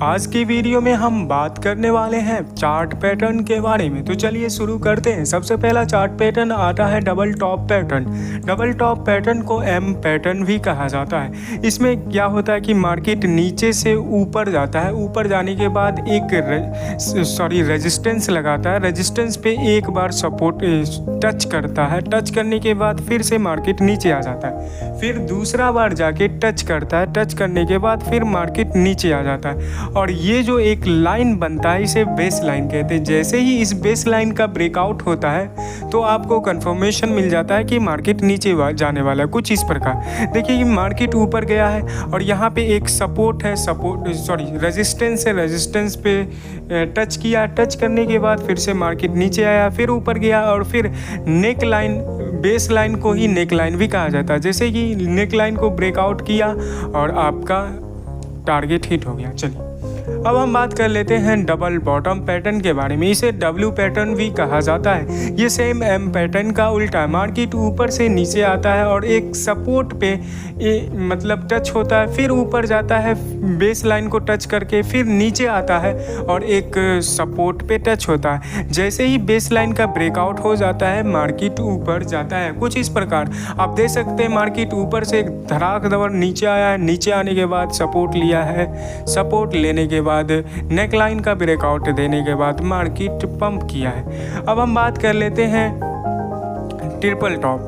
आज की वीडियो में हम बात करने वाले हैं चार्ट पैटर्न के बारे में। तो चलिए शुरू करते हैं। सबसे पहला चार्ट पैटर्न आता है double top pattern. Double top pattern को एम पैटर्न भी कहा जाता है। इसमें क्या होता है कि मार्केट नीचे से ऊपर जाता है, ऊपर जाने के बाद एक रेजिस्टेंस लगाता है, रेजिस्टेंस पे एक बार सपोर्ट टच करता है, टच करने के बाद फिर से मार्केट नीचे आ जाता है, फिर दूसरा बार जाके टच करता है, टच करने के बाद फिर मार्केट नीचे आ जाता है। और ये जो एक लाइन बनता है इसे बेस लाइन कहते हैं। जैसे ही इस बेस लाइन का ब्रेकआउट होता है तो आपको कंफर्मेशन मिल जाता है कि मार्केट नीचे जाने वाला है। कुछ इस प्रकार देखिए कि मार्केट ऊपर गया है और यहाँ पे एक सपोर्ट है, रेजिस्टेंस है, रेजिस्टेंस पे टच किया, टच करने के बाद फिर से मार्केट नीचे आया, फिर ऊपर गया और फिर नेक लाइन, बेस लाइन को ही नेक लाइन भी कहा जाता है। जैसे कि नेक लाइन को ब्रेकआउट किया और आपका टारगेट हिट हो गया। चलिए अब हम बात कर लेते हैं डबल बॉटम पैटर्न के बारे में। इसे डब्ल्यू पैटर्न भी कहा जाता है। ये सेम एम पैटर्न का उल्टा है। मार्केट ऊपर से नीचे आता है और एक सपोर्ट पे मतलब टच होता है, फिर ऊपर जाता है, बेस लाइन को टच करके फिर नीचे आता है और एक सपोर्ट पे टच होता है। जैसे ही बेस लाइन का ब्रेकआउट हो जाता है मार्केट ऊपर जाता है। कुछ इस प्रकार आप देख सकते हैं मार्केट ऊपर से धड़ाक दबर नीचे आया है, नीचे आने के बाद सपोर्ट लिया है, सपोर्ट लेने के बाद नेक लाइन का ब्रेकआउट देने के बाद मार्केट पंप किया है। अब हम बात कर लेते हैं ट्रिपल टॉप।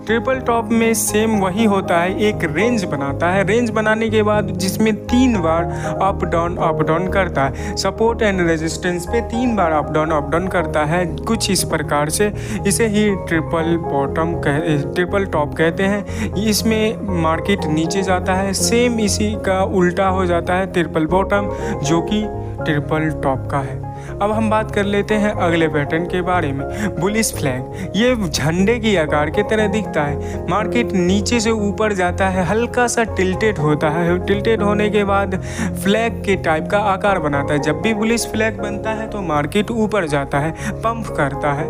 ट्रिपल टॉप में सेम वही होता है, एक रेंज बनाता है, रेंज बनाने के बाद जिसमें 3 बार अप डाउन करता है, सपोर्ट एंड रेजिस्टेंस पे 3 बार अप डाउन करता है। कुछ इस प्रकार से इसे ही ट्रिपल टॉप कहते हैं। इसमें मार्केट नीचे जाता है, सेम इसी का उल्टा हो जाता है ट्रिपल बॉटम, जो कि ट्रिपल टॉप का है। अब हम बात कर लेते हैं अगले पैटर्न के बारे में, बुलिश फ्लैग। ये झंडे की आकार के तरह दिखता है। मार्केट नीचे से ऊपर जाता है, हल्का सा टिल्टेड होता है, टिल्टेड होने के बाद फ्लैग के टाइप का आकार बनाता है। जब भी बुलिश फ्लैग बनता है तो मार्केट ऊपर जाता है, पंप करता है।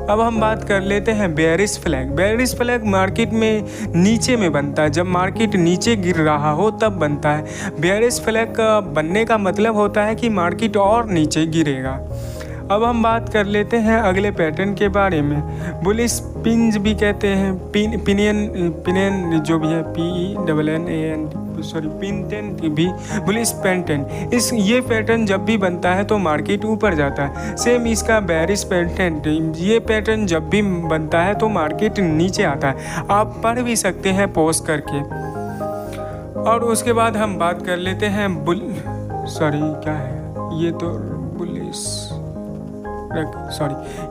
अब हम बात कर लेते हैं bearish flag. Bearish flag market में नीचे में बनता है, जब मार्केट नीचे गिर रहा हो तब बनता है। बेयरिश फ्लैग का बनने का मतलब होता है कि मार्केट और नीचे गिरेगा। अब हम बात कर लेते हैं अगले पैटर्न के बारे में, बुलिश पिंज भी कहते हैं, पिनियन जो भी है, पिनटेन भी, बुलिश पेंटेन। ये पैटर्न जब भी बनता है तो मार्केट ऊपर जाता है। सेम इसका बेयरिश पैटर्न, ये पैटर्न जब भी बनता है तो मार्केट नीचे आता है। आप पढ़ भी सकते हैं पॉज करके। और उसके बाद हम बात कर लेते हैं क्या है ये, तो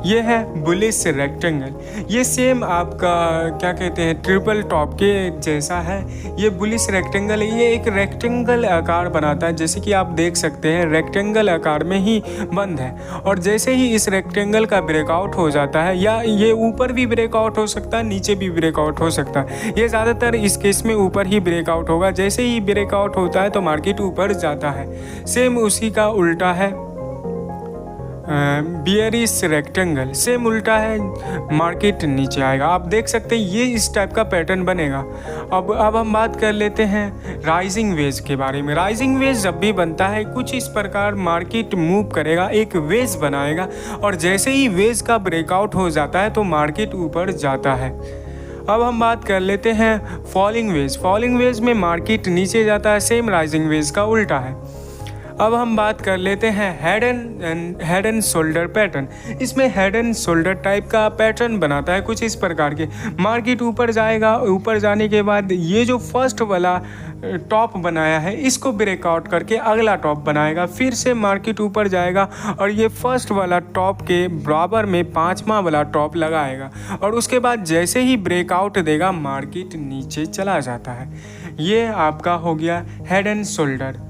ये है बुलिश रेक्टेंगल। ये सेम आपका क्या कहते हैं ट्रिपल टॉप के जैसा है। ये बुलिश रेक्टेंगल है, ये एक रेक्टेंगल आकार बनाता है। जैसे कि आप देख सकते हैं रेक्टेंगल आकार में ही बंद है। और जैसे ही इस रेक्टेंगल का ब्रेकआउट हो जाता है, या ये ऊपर भी ब्रेकआउट हो सकता है, नीचे भी ब्रेकआउट हो सकता है, ये ज़्यादातर इस केस में ऊपर ही ब्रेकआउट होगा। जैसे ही ब्रेकआउट होता है तो मार्केट ऊपर जाता है। सेम उसी का उल्टा है बियरिश रेक्टेंगल, सेम उल्टा है, मार्केट नीचे आएगा। आप देख सकते हैं ये इस टाइप का पैटर्न बनेगा। अब हम बात कर लेते हैं राइजिंग वेज के बारे में। राइजिंग वेज जब भी बनता है कुछ इस प्रकार मार्केट मूव करेगा, एक वेज बनाएगा और जैसे ही वेज का ब्रेकआउट हो जाता है तो मार्केट ऊपर जाता है। अब हम बात कर लेते हैं फॉलिंग वेज। फॉलिंग वेज में मार्केट नीचे जाता है, सेम राइजिंग वेज का उल्टा है। अब हम बात कर लेते हैं हेड एंड शोल्डर पैटर्न। इसमें हेड एंड शोल्डर टाइप का पैटर्न बनाता है कुछ इस प्रकार के। मार्केट ऊपर जाएगा, ऊपर जाने के बाद ये जो फर्स्ट वाला टॉप बनाया है इसको ब्रेकआउट करके अगला टॉप बनाएगा, फिर से मार्केट ऊपर जाएगा और ये फर्स्ट वाला टॉप के बराबर में 5वां वाला टॉप लगाएगा और उसके बाद जैसे ही ब्रेकआउट देगा मार्केट नीचे चला जाता है। ये आपका हो गया हेड एंड शोल्डर।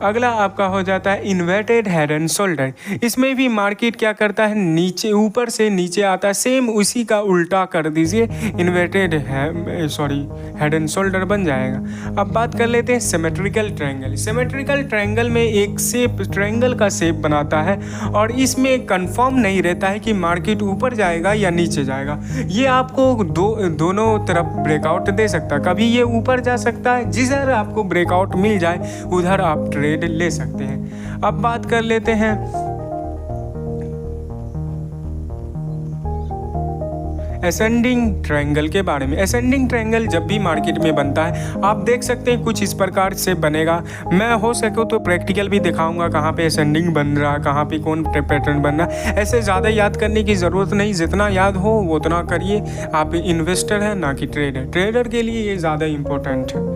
अगला आपका हो जाता है इन्वर्टेड हेड एंड शोल्डर। इसमें भी मार्केट क्या करता है, नीचे ऊपर से नीचे आता है, सेम उसी का उल्टा कर दीजिए, इन्वर्टेड हेड एंड शोल्डर बन जाएगा। अब बात कर लेते हैं सिमेट्रिकल ट्रायंगल। सिमेट्रिकल ट्रायंगल में एक शेप, ट्रायंगल का शेप बनाता है और इसमें कंफर्म नहीं रहता है कि मार्केट ऊपर जाएगा या नीचे जाएगा। ये आपको दोनों तरफ ब्रेकआउट दे सकता है। कभी ये ऊपर जा सकता है, जिधर आपको ब्रेकआउट मिल जाए उधर आप ट्रेड ट्रेड ले सकते हैं। अब बात कर लेते हैं असेंडिंग ट्रायंगल के बारे में। असेंडिंग ट्रायंगल जब भी मार्केट में बनता है आप देख सकते हैं कुछ इस प्रकार से बनेगा। मैं हो सके तो प्रैक्टिकल भी दिखाऊंगा कहाँ पे असेंडिंग बन रहा, कहाँ पे कौन पैटर्न बन रहा। ऐसे ज़्यादा याद करने की ज़रूरत नहीं, जितना याद हो वो उतना करिए। आप इन्वेस्टर हैं ना कि ट्रेडर। ट्रेडर के लिए ये ज़्यादा इम्पोर्टेंट है।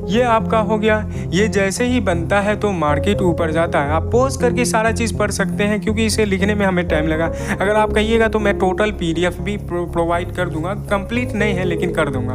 ये आपका हो गया। ये जैसे ही बनता है तो मार्केट ऊपर जाता है। आप पॉज करके सारा चीज़ पढ़ सकते हैं क्योंकि इसे लिखने में हमें टाइम लगा। अगर आप कहिएगा तो मैं टोटल PDF भी प्रोवाइड कर दूंगा, कंप्लीट नहीं है लेकिन कर दूंगा।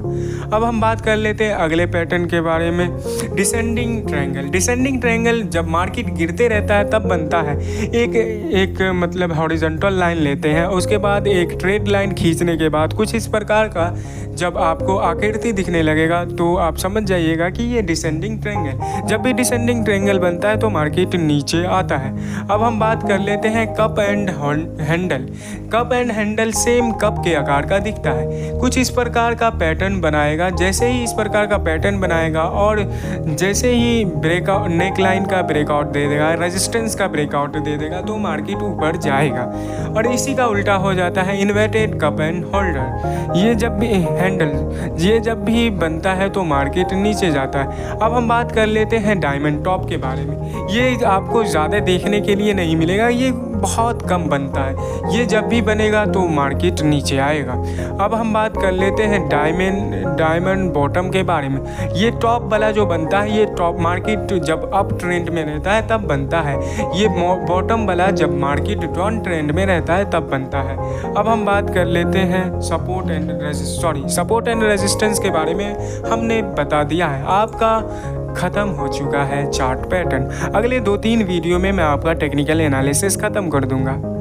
अब हम बात कर लेते हैं अगले पैटर्न के बारे में, डिसेंडिंग ट्रायंगल। डिसेंडिंग ट्रायंगल जब मार्केट गिरते रहता है तब बनता है। एक मतलब हॉरिजॉन्टल लाइन लेते हैं, उसके बाद एक ट्रेड लाइन खींचने के बाद कुछ इस प्रकार का जब आपको आकृति दिखने लगेगा तो आप समझ जाइएगा कि ये डिसेंडिंग ट्रायंगल। जब भी डिसेंडिंग ट्रायंगल बनता है तो मार्केट नीचे आता है। अब हम बात कर लेते हैं cup and handle. Cup and handle same cup के आकार का दिखता है। कुछ इस प्रकार का पैटर्न बनाएगा। जैसे ही इस प्रकार का पैटर्न बनाएगा और जैसे ही ब्रेकआउट, नेक लाइन का ब्रेकआउट दे देगा, रेजिस्टेंस का ब्रेकआउट दे देगा तो मार्केट ऊपर जाएगा। और इसी का उल्टा हो जाता है इन्वर्टेड कप एंड होल्डर। ये जब भी जब भी बनता है तो मार्केट नीचे जाता है। अब हम बात कर लेते हैं डायमंड टॉप के बारे में। ये आपको ज़्यादा देखने के लिए नहीं मिलेगा, ये बहुत कम बनता है। ये जब भी बनेगा तो मार्केट नीचे आएगा। अब हम बात कर लेते हैं डायमंड बॉटम के बारे में। ये टॉप वाला जो बनता है, ये टॉप मार्केट जब अप ट्रेंड में रहता है तब बनता है। ये बॉटम वाला जब मार्केट डाउन ट्रेंड में रहता है तब बनता है। अब हम बात कर लेते हैं सपोर्ट एंड रेजिस्टेंस के बारे में हमने बता दिया है। आपका ख़त्म हो चुका है चार्ट पैटर्न। अगले 2-3 वीडियो में मैं आपका टेक्निकल एनालिसिस ख़त्म कर दूंगा।